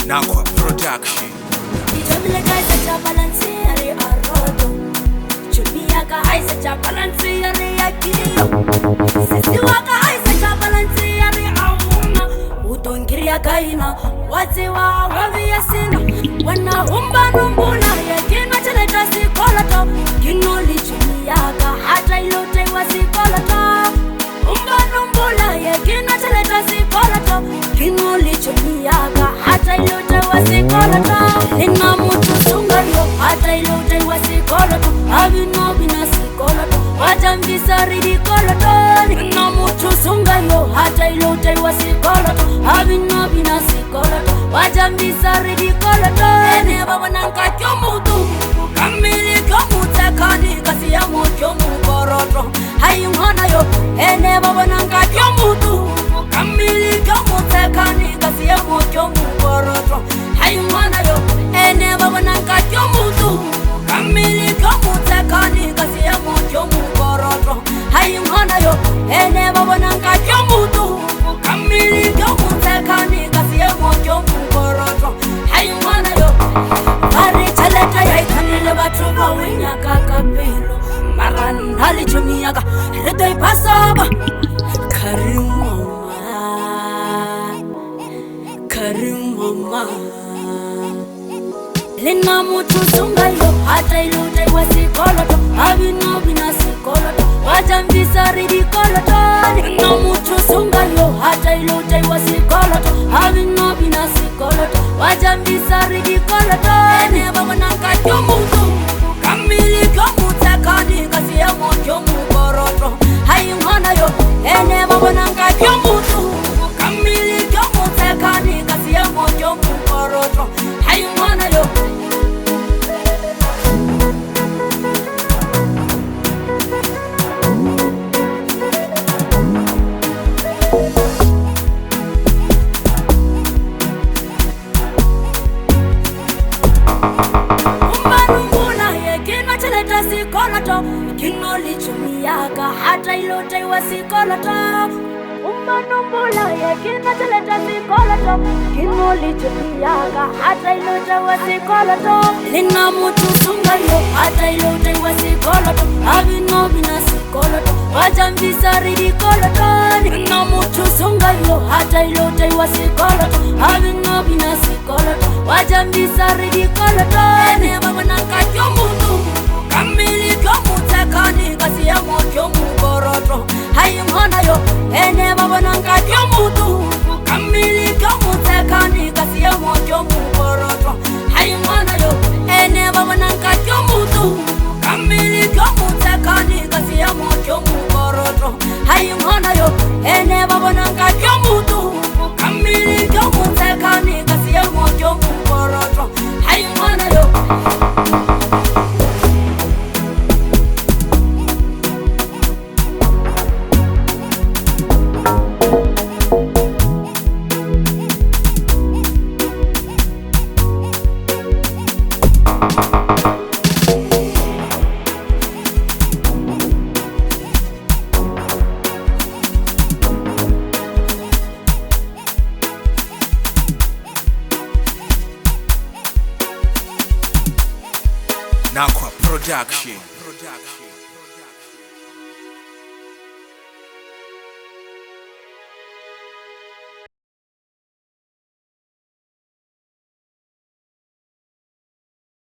Nakwa Production. Itabile kaisa cha balansi ari arodo. Chumia ka haisa cha balansi ari akio. Sisi waka haisa cha balansi ari auna. Utongiria kaina wati wa wavi yasina. Wana humba numbuna ya kino chaleta sikolato. Kino li chumia ka hata ilote wa sikolato. Humba numbuna ya kino chaleta sikolato. Kino li chumia ka hata ilote wa sikolato. Lina mutu sunga yo hata ilote wa sikolato. Avino bina sikolato. Wajambisa ridikolato. Lina mutu sunga yo hata ilote wa sikolato. Avino bina sikolato. Wajambisa ridikolato. Ene baba nanka kyomutu kamili kyomutekani kasi ya mu kyomukoroto. Hayumhana yo ene baba nanka kyomutu kamili kyomutekani kasi ya mu kyomukoroto. Hayumhana yo ene baba nanka kyomutu kamili kyomutekani kasi ya mu kyomukoroto. Hayumhana yo ene baba nanka kyomutu kamili kyomutekani kasi ya mu kyomukoroto. Hayumhana yo Ari chaleta ya ikanile batuba winya kakapilo Maran hali chumiyaga Redoi pasaba Karim mama Lina mutu sunga yo hata ilute wa sikolato Avino bina sikolato Wajambisa ridikolato Lina mutu sunga yo hata ilute wa sikolato Avino bina sikolato Wajambisa ridikolato Ene baba nanka kyomutu kamili kyomutekani kasi ya mo kyomukoroto. Hayumhana yo ene baba nanka kyomutu kamili kyomutekani kasi ya mo kyomukoroto. Hayumhana yo sikolato kino lichumiaga hata ilote wa sikolato umanumbula ya kino chaleta sikolato kino lichumiaga hata ilote wa sikolato lina mutu sunga yo hata ilote wa sikolato avino bina sikolato wajambisa ridikolato lina mutu sunga yo hata ilote wa sikolato avino bina sikolato wajambisa ridikolato ene baba nanka kyomutu kamili kyomutekani kasi ya mo kyomukoroto. Hayumhana yo ene baba nanka kyomutu kamili kyomutekani kasi ya mo kyomukoroto. Hayumhana yo ene baba nanka kyomutu kamili kyomutekani kasi ya mo kyomukoroto. Hayumhana yo ene baba nanka kyomutu kamili kyomutekani kasi ya mo kyomukoroto. Hayumhana yo Nakwa Production.